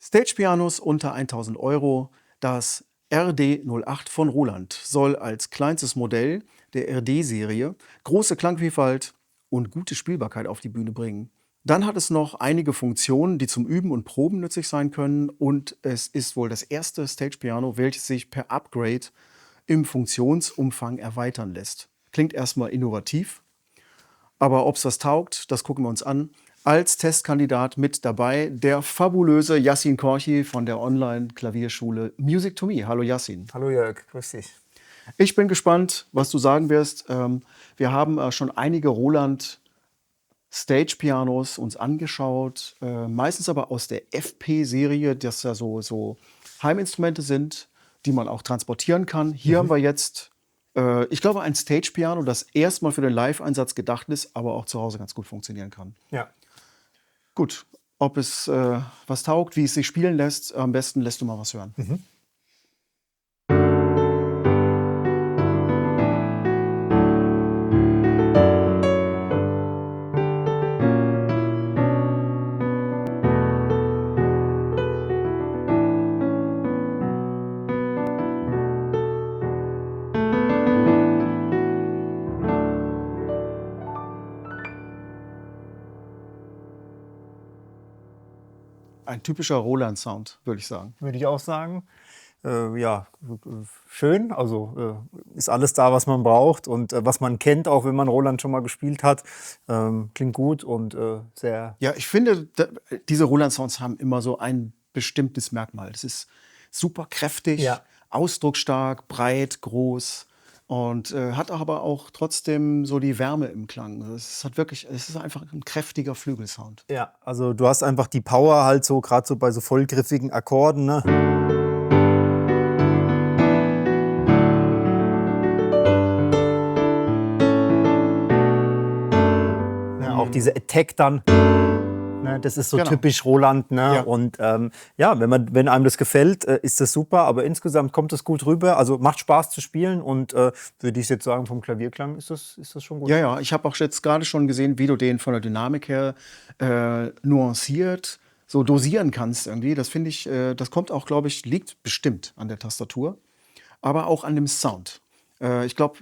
Stage-Pianos unter 1.000 Euro. Das RD08 von Roland soll als kleinstes Modell der RD-Serie große Klangvielfalt und gute Spielbarkeit auf die Bühne bringen. Dann hat es noch einige Funktionen, die zum Üben und Proben nützlich sein können. Und es ist wohl das erste Stage-Piano, welches sich per Upgrade im Funktionsumfang erweitern lässt. Klingt erstmal innovativ, aber ob es was taugt, das gucken wir uns an. Als Testkandidat mit dabei der fabulöse Yassin Korchi von der Online-Klavierschule Music to Me. Hallo Yassin. Hallo Jörg, grüß dich. Ich bin gespannt, was du sagen wirst. Wir haben schon einige Roland Stage-Pianos uns angeschaut, meistens aber aus der FP-Serie, das ja so Heiminstrumente sind, die man auch transportieren kann. Hier haben wir jetzt, ich glaube, ein Stage-Piano, das erstmal für den Live-Einsatz gedacht ist, aber auch zu Hause ganz gut funktionieren kann. Ja. Gut, ob es was taugt, wie es sich spielen lässt, am besten lässt du mal was hören. Ein typischer Roland-Sound, würde ich sagen. Würde ich auch sagen. Ja, schön. Also ist alles da, was man braucht und was man kennt, auch wenn man Roland schon mal gespielt hat. Klingt gut und sehr. Ja, ich finde, diese Roland-Sounds haben immer so ein bestimmtes Merkmal. Das ist super kräftig, Ja. ausdrucksstark, breit, groß und hat aber auch trotzdem so die Wärme im Klang. Es ist einfach ein kräftiger Flügelsound. Ja, also du hast einfach die Power halt so, gerade so bei so vollgriffigen Akkorden, ne? Ne, auch diese Attack dann. Ne, das ist so Genau. typisch Roland. Ne? Ja. Und ja, wenn einem das gefällt, ist das super. Aber insgesamt kommt es gut rüber. Also macht Spaß zu spielen. Und würde ich jetzt sagen, vom Klavierklang ist das schon gut. Ja, ich habe auch jetzt gerade schon gesehen, wie du den von der Dynamik her nuanciert so dosieren kannst irgendwie. Das finde ich, das kommt auch, glaube ich, liegt bestimmt an der Tastatur, aber auch an dem Sound. Ich glaube,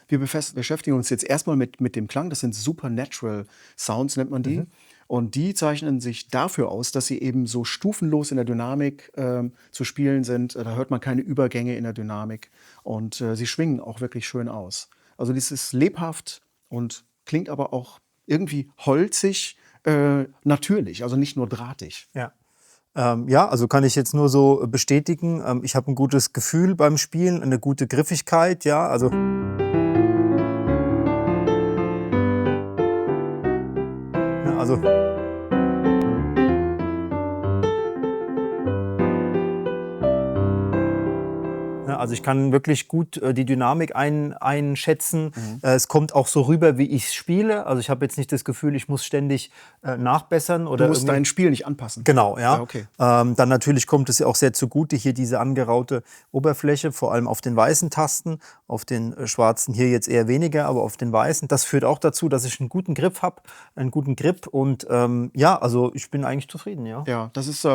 wir beschäftigen uns jetzt erstmal mit dem Klang. Das sind Supernatural Sounds, nennt man die. Und die zeichnen sich dafür aus, dass sie eben so stufenlos in der Dynamik zu spielen sind. Da hört man keine Übergänge in der Dynamik. Und sie schwingen auch wirklich schön aus. Also das ist lebhaft und klingt aber auch irgendwie holzig, natürlich, also nicht nur drahtig. Ja. Ja, also kann ich jetzt nur so bestätigen. Ich habe ein gutes Gefühl beim Spielen, eine gute Griffigkeit, ja, also. Ja, also. Ja, also ich kann wirklich gut die Dynamik einschätzen. Es kommt auch so rüber, wie ich spiele. Also ich habe jetzt nicht das Gefühl, ich muss ständig nachbessern oder Du musst dein Spiel nicht anpassen. Genau, ja. Ja, okay. Dann natürlich kommt es ja auch sehr zugute, hier diese angeraute Oberfläche, vor allem auf den weißen Tasten, auf den schwarzen hier jetzt eher weniger, aber auf den weißen. Das führt auch dazu, dass ich einen guten Grip habe, einen guten Grip und ja, also ich bin eigentlich zufrieden, ja. Ja, das ist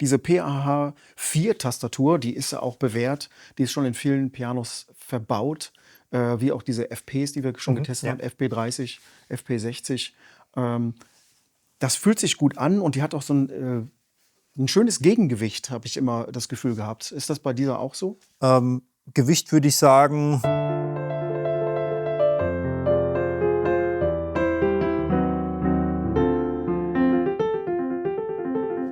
diese PAH-4-Tastatur, die ist ja auch bewährt. Die ist schon in vielen Pianos verbaut, wie auch diese FPs, die wir schon getestet haben, FP30, FP60. Das fühlt sich gut an und die hat auch so ein schönes Gegengewicht, habe ich immer das Gefühl gehabt. Ist das bei dieser auch so? Gewicht würde ich sagen.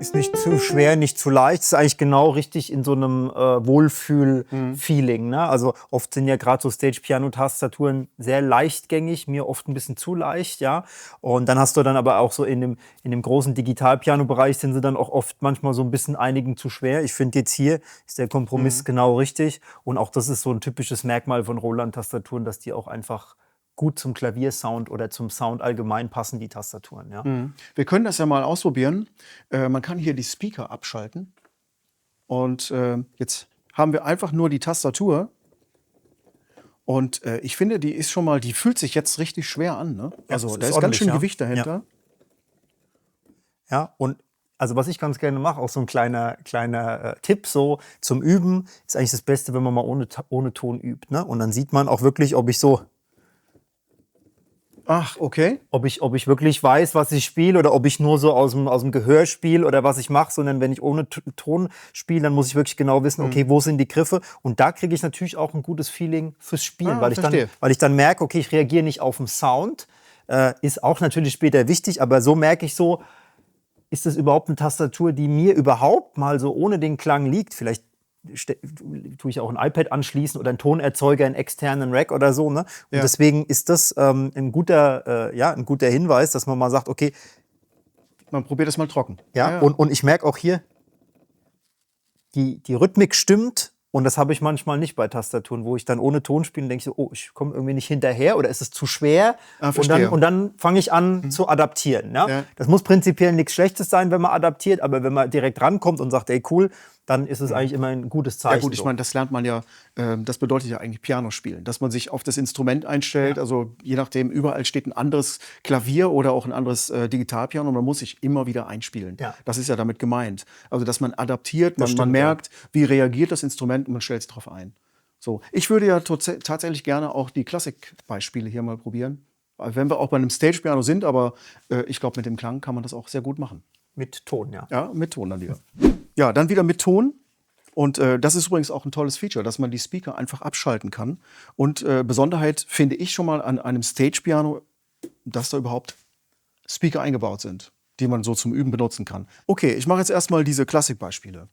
Ist nicht zu schwer, nicht zu leicht. Ist eigentlich genau richtig in so einem Wohlfühl-Feeling. Ne? Also oft sind ja gerade so Stage-Piano-Tastaturen sehr leichtgängig, mir oft ein bisschen zu leicht, ja. Und dann hast du dann aber auch so in dem großen Digital-Piano-Bereich sind sie dann auch oft manchmal so ein bisschen einigen zu schwer. Ich finde jetzt hier ist der Kompromiss genau richtig. Und auch das ist so ein typisches Merkmal von Roland-Tastaturen, dass die auch einfach gut zum Klaviersound oder zum Sound allgemein passen, die Tastaturen. Ja. Wir können das ja mal ausprobieren. Man kann hier die Speaker abschalten. Und jetzt haben wir einfach nur die Tastatur. Und ich finde, die fühlt sich jetzt richtig schwer an. Ne? Also das da ist ist ganz schön ordentlich, ja. Gewicht dahinter. Ja, und Also was ich ganz gerne mache, auch so ein kleiner Tipp so zum Üben, ist eigentlich das Beste, wenn man mal ohne Ton übt. Ne? Und dann sieht man auch wirklich, ob ich Ach, okay. wirklich weiß, was ich spiele oder ob ich nur so aus dem Gehör spiele oder was ich mache, sondern wenn ich ohne Ton spiele, dann muss ich wirklich genau wissen, okay, wo sind die Griffe? Und da kriege ich natürlich auch ein gutes Feeling fürs Spielen, Verstehe. weil ich dann merke, okay, ich reagiere nicht auf den Sound, ist auch natürlich später wichtig, aber so merke ich so, ist das überhaupt eine Tastatur, die mir überhaupt mal so ohne den Klang liegt? Vielleicht tue ich auch ein iPad anschließen oder einen Tonerzeuger, einen externen Rack oder so. Ne? Und Ja. deswegen ist das ein guter Hinweis, dass man mal sagt, okay, Man probiert es mal trocken. ja. Und ich merke auch hier, die Rhythmik stimmt. Und das habe ich manchmal nicht bei Tastaturen, wo ich dann ohne Ton spiele und denke so, oh, ich komme irgendwie nicht hinterher oder ist es zu schwer? Verstehe. Und dann fange ich an zu adaptieren. Ne? Ja. Das muss prinzipiell nichts Schlechtes sein, wenn man adaptiert, aber wenn man direkt rankommt und sagt, ey cool, dann ist es eigentlich immer ein gutes Zeichen. Ja gut, ich meine, das lernt man ja, das bedeutet ja eigentlich Piano spielen, dass man sich auf das Instrument einstellt, also je nachdem, überall steht ein anderes Klavier oder auch ein anderes Digitalpiano und man muss sich immer wieder einspielen. Ja. Das ist ja damit gemeint. Also, dass man adaptiert, man stimmt, merkt, wie reagiert das Instrument und man stellt sich darauf ein. So. Ich würde ja tatsächlich gerne auch die Klassikbeispiele hier mal probieren, wenn wir auch bei einem Stage-Piano sind, aber ich glaube, mit dem Klang kann man das auch sehr gut machen. Mit Ton, ja. Ja, mit Ton dann wieder. Ja, dann wieder mit Ton. Und das ist übrigens auch ein tolles Feature, dass man die Speaker einfach abschalten kann. Und Besonderheit finde ich schon mal an einem Stage-Piano, dass da überhaupt Speaker eingebaut sind, die man so zum Üben benutzen kann. Okay, ich mache jetzt erstmal diese Klassikbeispiele.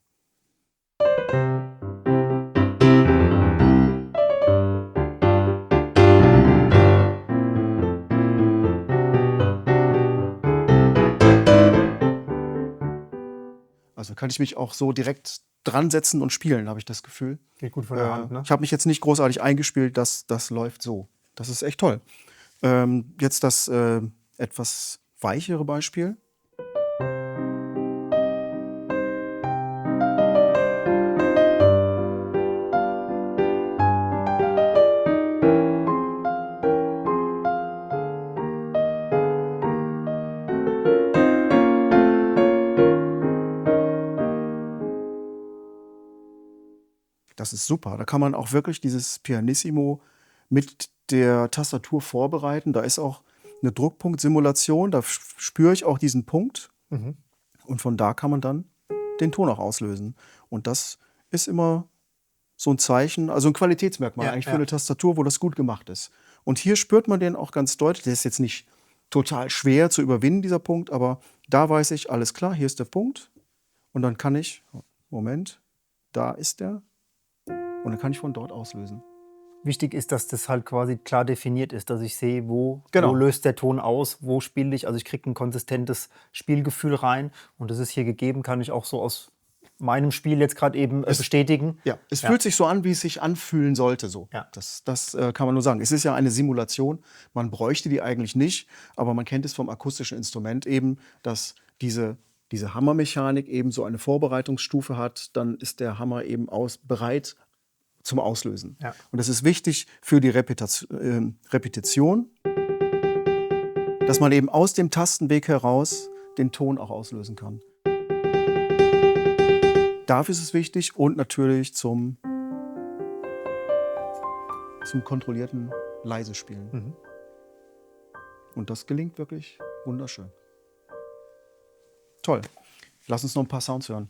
Also kann ich mich auch so direkt dran setzen und spielen, habe ich das Gefühl. Geht gut von der Hand, ne? Ich habe mich jetzt nicht großartig eingespielt, das läuft so. Das ist echt toll. Jetzt das etwas weichere Beispiel. Das ist super. Da kann man auch wirklich dieses Pianissimo mit der Tastatur vorbereiten. Da ist auch eine Druckpunktsimulation. Da spüre ich auch diesen Punkt. Und von da kann man dann den Ton auch auslösen. Und das ist immer so ein Zeichen, also ein Qualitätsmerkmal eigentlich für eine Tastatur, wo das gut gemacht ist. Und hier spürt man den auch ganz deutlich. Der ist jetzt nicht total schwer zu überwinden, dieser Punkt, aber da weiß ich, alles klar, hier ist der Punkt. Und dann kann ich, Moment, da ist der. Und dann kann ich von dort auslösen. Wichtig ist, dass das halt quasi klar definiert ist, dass ich sehe, wo Genau. löst der Ton aus, wo spiele ich. Also ich kriege ein konsistentes Spielgefühl rein. Und das ist hier gegeben, kann ich auch so aus meinem Spiel jetzt gerade eben bestätigen. Ja, es fühlt sich so an, wie es sich anfühlen sollte. So. Ja. Das kann man nur sagen. Es ist ja eine Simulation. Man bräuchte die eigentlich nicht, aber man kennt es vom akustischen Instrument eben, dass diese Hammermechanik eben so eine Vorbereitungsstufe hat. Dann ist der Hammer eben bereit zum Auslösen. Ja. Und das ist wichtig für die Repetition, dass man eben aus dem Tastenweg heraus den Ton auch auslösen kann. Dafür ist es wichtig und natürlich zum kontrollierten leise Spielen. Und das gelingt wirklich wunderschön. Toll. Lass uns noch ein paar Sounds hören.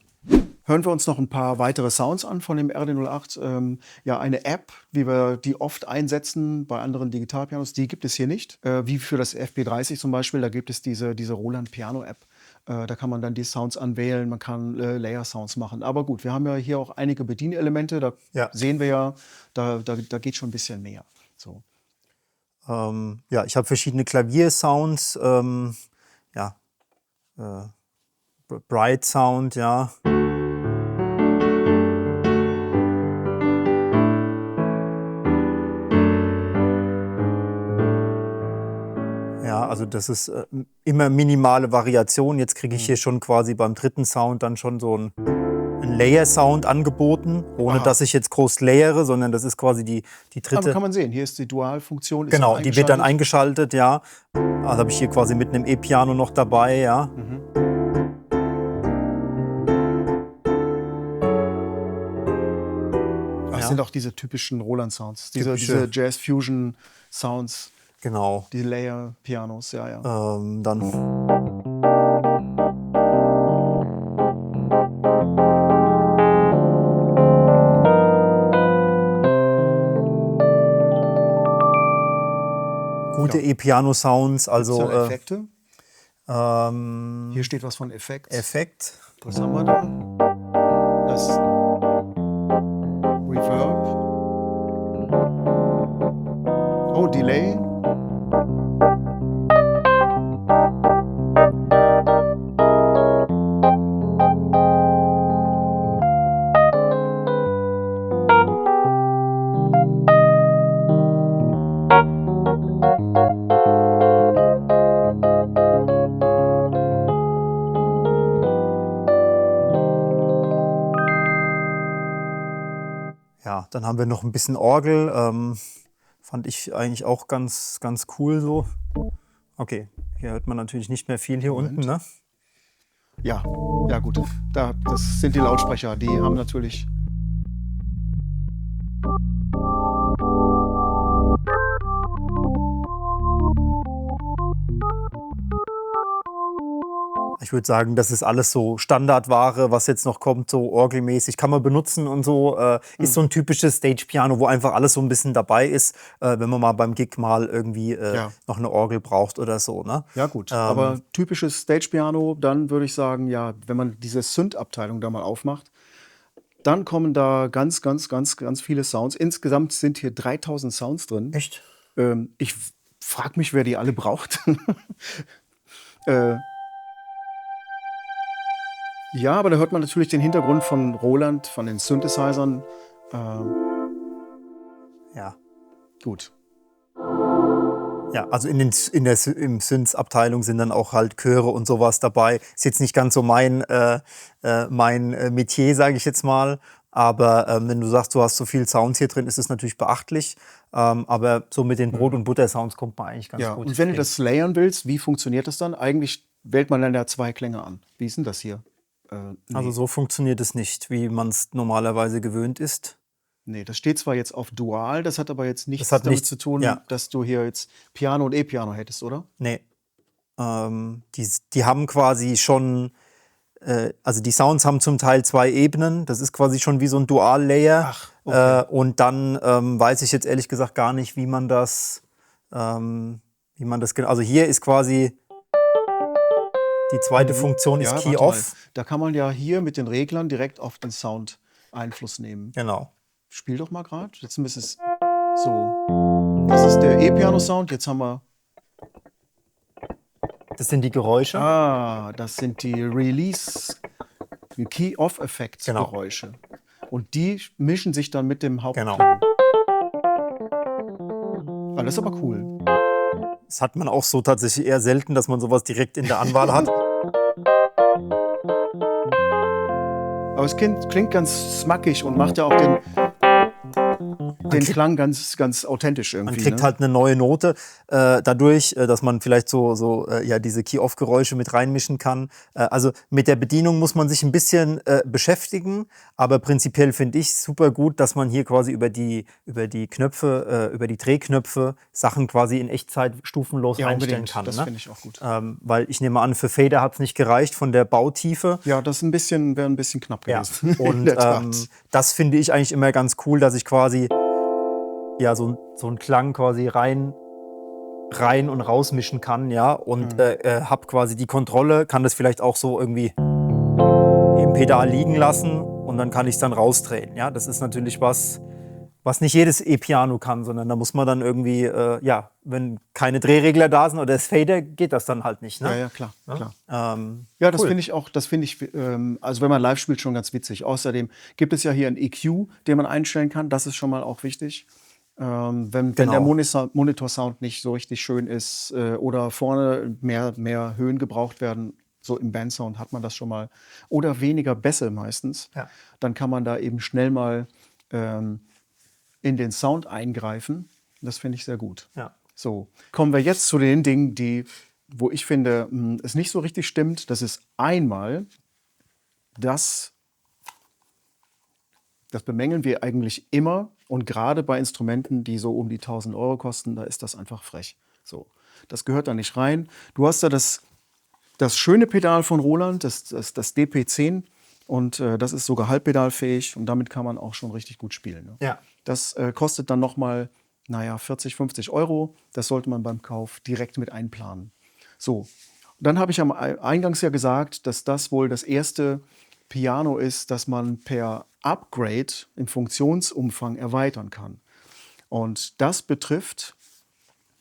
Hören wir uns noch ein paar weitere Sounds an von dem RD08. Ja, eine App, wie wir die oft einsetzen bei anderen Digitalpianos, die gibt es hier nicht. Wie für das FP30 zum Beispiel, da gibt es diese Roland Piano App. Da kann man dann die Sounds anwählen, man kann Layer-Sounds machen. Aber gut, wir haben ja hier auch einige Bedienelemente, da sehen wir ja, da geht schon ein bisschen mehr. So. Ja, ich habe verschiedene Klaviersounds, Bright Sound, ja. Ja, also das ist immer minimale Variation. Jetzt kriege ich hier schon quasi beim dritten Sound dann schon so einen Layer-Sound angeboten, ohne dass ich jetzt groß layere, sondern das ist quasi die dritte. Aber kann man sehen, hier ist die Dualfunktion. Genau, die wird dann eingeschaltet, ja. Also habe ich hier quasi mit einem E-Piano noch dabei, ja. Das sind auch diese typischen Roland-Sounds, diese Jazz-Fusion-Sounds, Genau. die Layer-Pianos, ja. Dann gute E-Piano-Sounds, also Effekte. ähm, Hier steht was von Effekt. Effekt. Was haben wir da? Das Reverb. Oh, Delay. Ja, dann haben wir noch ein bisschen Orgel. Fand ich eigentlich auch ganz, ganz cool so. Okay, hier hört man natürlich nicht mehr viel hier unten, ne? Ja, ja gut. Das sind die Lautsprecher, die haben natürlich. Ich würde sagen, das ist alles so Standardware, was jetzt noch kommt, so orgelmäßig, kann man benutzen und so. Ist so ein typisches Stage-Piano, wo einfach alles so ein bisschen dabei ist, wenn man mal beim Gig mal irgendwie noch eine Orgel braucht oder so. Ne? Ja gut, aber typisches Stage-Piano, dann würde ich sagen, ja, wenn man diese Synth-Abteilung da mal aufmacht, dann kommen da ganz, ganz, ganz, ganz viele Sounds. Insgesamt sind hier 3000 Sounds drin. Echt? Ich frage mich, wer die alle braucht. Ja, aber da hört man natürlich den Hintergrund von Roland, von den Synthesizern. Ja. Gut. Ja, also im Synths-Abteilung sind dann auch halt Chöre und sowas dabei. Ist jetzt nicht ganz so mein Metier, sage ich jetzt mal. Aber wenn du sagst, du hast so viel Sounds hier drin, ist es natürlich beachtlich. Aber so mit den Brot- und Butter-Sounds kommt man eigentlich ganz Ja, gut. und wenn du das layern willst, wie funktioniert das dann? Eigentlich wählt man dann ja 2 Klänge an. Wie ist denn das hier? Nee. Also so funktioniert es nicht, wie man es normalerweise gewöhnt ist. Nee, das steht zwar jetzt auf Dual, das hat aber jetzt nichts hat damit nichts- zu tun, ja. dass du hier jetzt Piano und E-Piano hättest, oder? Nee. Die haben quasi schon, also die Sounds haben zum Teil 2 Ebenen. Das ist quasi schon wie so ein Dual-Layer. Ach, okay. Und dann weiß ich jetzt ehrlich gesagt gar nicht, wie man das genau. Also hier ist quasi die zweite Funktion ist Ja, Key warte mal. Off. Da kann man ja hier mit den Reglern direkt auf den Sound Einfluss nehmen. Genau. Spiel doch mal gerade. Jetzt müsste es so. Das ist der E-Piano-Sound. Jetzt haben wir. Das sind die Geräusche. Das sind die Release, die Key-Off-Effekt-Geräusche. Und die mischen sich dann mit dem Hauptklang. Genau. Das ist aber cool. Das hat man auch so tatsächlich eher selten, dass man sowas direkt in der Anwahl hat. Aber es klingt ganz smackig und macht ja auch den Klang ganz, ganz authentisch irgendwie. Man kriegt halt eine neue Note dadurch, dass man vielleicht diese Key-Off-Geräusche mit reinmischen kann. Also mit der Bedienung muss man sich ein bisschen beschäftigen, aber prinzipiell finde ich super gut, dass man hier quasi über die Knöpfe, über die Drehknöpfe Sachen quasi in Echtzeit stufenlos einstellen kann. Das ne? finde ich auch gut. Weil ich nehme an, für Fader hat es nicht gereicht von der Bautiefe. Ja, das wäre ein bisschen knapp Ja. gewesen. Und das finde ich eigentlich immer ganz cool, dass ich quasi so einen Klang quasi rein und rausmischen kann, ja, und habe quasi die Kontrolle, kann das vielleicht auch so irgendwie im Pedal liegen lassen und dann kann ich es dann rausdrehen, ja. Das ist natürlich was nicht jedes E-Piano kann, sondern da muss man dann irgendwie, wenn keine Drehregler da sind oder das Fader, geht das dann halt nicht, ne? Ja, klar. Ja, Das finde ich auch, also wenn man live spielt, schon ganz witzig. Außerdem gibt es ja hier einen EQ, den man einstellen kann, das ist schon mal auch wichtig. Wenn der Monitor-Sound nicht so richtig schön ist oder vorne mehr Höhen gebraucht werden, so im Bandsound hat man das schon mal, oder weniger Bässe meistens, dann kann man da eben schnell mal in den Sound eingreifen. Das finde ich sehr gut. Ja. So, kommen wir jetzt zu den Dingen, wo ich finde, es nicht so richtig stimmt. Das ist einmal, dass Das bemängeln wir eigentlich immer. Und gerade bei Instrumenten, die so um die 1.000 Euro kosten, da ist das einfach frech. So, das gehört da nicht rein. Du hast da das schöne Pedal von Roland, das DP10. Und das ist sogar halbpedalfähig. Und damit kann man auch schon richtig gut spielen. Ne? Ja. Das kostet dann nochmal, 40, 50 Euro. Das sollte man beim Kauf direkt mit einplanen. So, und dann habe ich am Eingangs ja gesagt, dass das wohl das erste Piano ist, das man per Upgrade im Funktionsumfang erweitern kann. Und das betrifft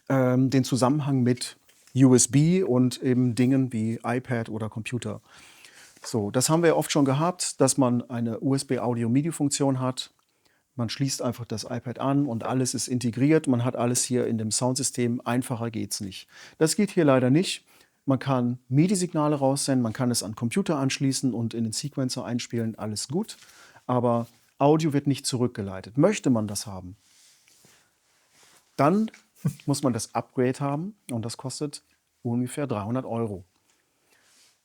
den Zusammenhang mit USB und eben Dingen wie iPad oder Computer. So, das haben wir ja oft schon gehabt, dass man eine USB-Audio-MIDI-Funktion hat. Man schließt einfach das iPad an und alles ist integriert. Man hat alles hier in dem Soundsystem. Einfacher geht's nicht. Das geht hier leider nicht. Man kann MIDI-Signale raussenden, man kann es an Computer anschließen und in den Sequencer einspielen. Alles gut. Aber Audio wird nicht zurückgeleitet. Möchte man das haben, dann muss man das Upgrade haben und das kostet ungefähr 300 Euro.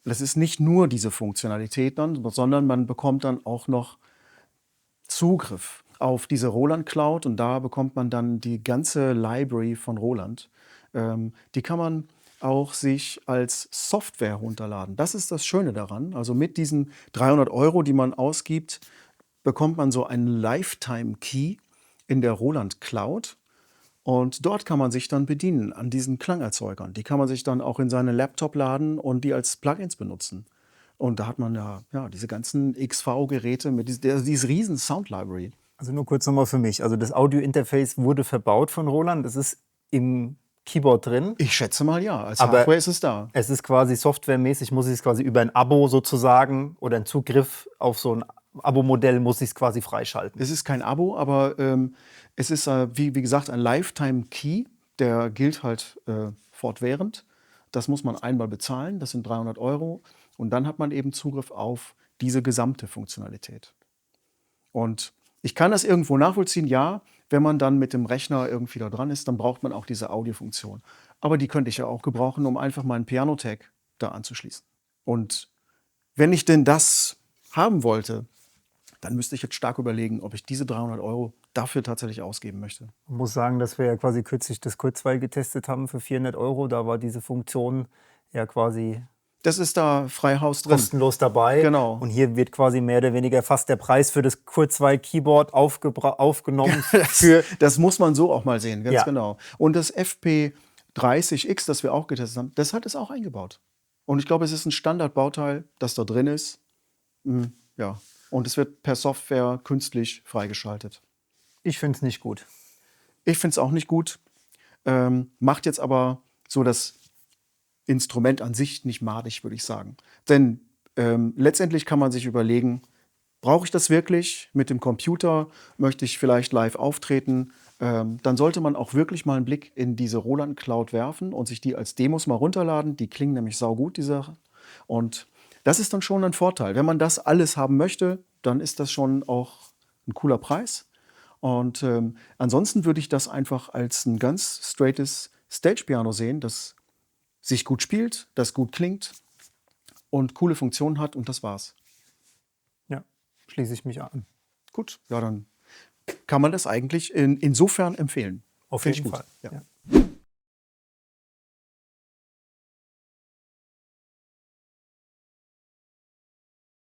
Das ist nicht nur diese Funktionalität dann, sondern man bekommt dann auch noch Zugriff auf diese Roland Cloud und da bekommt man dann die ganze Library von Roland. Die kann man auch sich als Software runterladen. Das ist das Schöne daran. Also mit diesen 300 Euro, die man ausgibt, bekommt man so einen Lifetime Key in der Roland Cloud. Und dort kann man sich dann bedienen an diesen Klangerzeugern. Die kann man sich dann auch in seinen Laptop laden und die als Plugins benutzen. Und da hat man ja diese ganzen XV-Geräte mit diese riesen Sound-Library. Also nur kurz nochmal für mich. Also das Audio-Interface wurde verbaut von Roland. Das ist im Keyboard drin. Ich schätze mal ja. Als Aber Hardware ist es da. Es ist quasi softwaremäßig, muss ich es quasi über ein Abo sozusagen oder einen Zugriff auf so ein Abo-Modell muss ich es quasi freischalten. Es ist kein Abo, aber es ist, wie gesagt, ein Lifetime-Key. Der gilt halt fortwährend. Das muss man einmal bezahlen. Das sind 300 Euro. Und dann hat man eben Zugriff auf diese gesamte Funktionalität. Und ich kann das irgendwo nachvollziehen, ja. Wenn man dann mit dem Rechner irgendwie da dran ist, dann braucht man auch diese Audiofunktion. Aber die könnte ich ja auch gebrauchen, um einfach meinen Piano-Tag da anzuschließen. Und wenn ich denn das haben wollte, dann müsste ich jetzt stark überlegen, ob ich diese 300 Euro dafür tatsächlich ausgeben möchte. Ich muss sagen, dass wir ja quasi kürzlich das Kurzweil getestet haben für 400 Euro. Da war diese Funktion ja quasi Das ist da frei Haus drin. kostenlos dabei. Genau. Und hier wird quasi mehr oder weniger fast der Preis für das Kurzweil-Keyboard aufgenommen. Das muss man so auch mal sehen, ganz Ja. genau. Und das FP30X, das wir auch getestet haben, das hat es auch eingebaut. Und ich glaube, es ist ein Standardbauteil, das da drin ist. Ja. Und es wird per Software künstlich freigeschaltet. Ich finde es nicht gut. Ich finde es auch nicht gut. Macht jetzt aber so das Instrument an sich nicht madig, würde ich sagen. Denn letztendlich kann man sich überlegen, brauche ich das wirklich mit dem Computer? Möchte ich vielleicht live auftreten? Dann sollte man auch wirklich mal einen Blick in diese Roland Cloud werfen und sich die als Demos mal runterladen. Die klingen nämlich saugut, die Sachen. Und das ist dann schon ein Vorteil. Wenn man das alles haben möchte, dann ist das schon auch ein cooler Preis. Und ansonsten würde ich das einfach als ein ganz straightes Stage-Piano sehen, das sich gut spielt, das gut klingt und coole Funktionen hat und das war's. Ja, schließe ich mich an. Gut, ja, dann kann man das eigentlich insofern empfehlen. Auf Find ich jeden gut. Fall. Ja. Ja.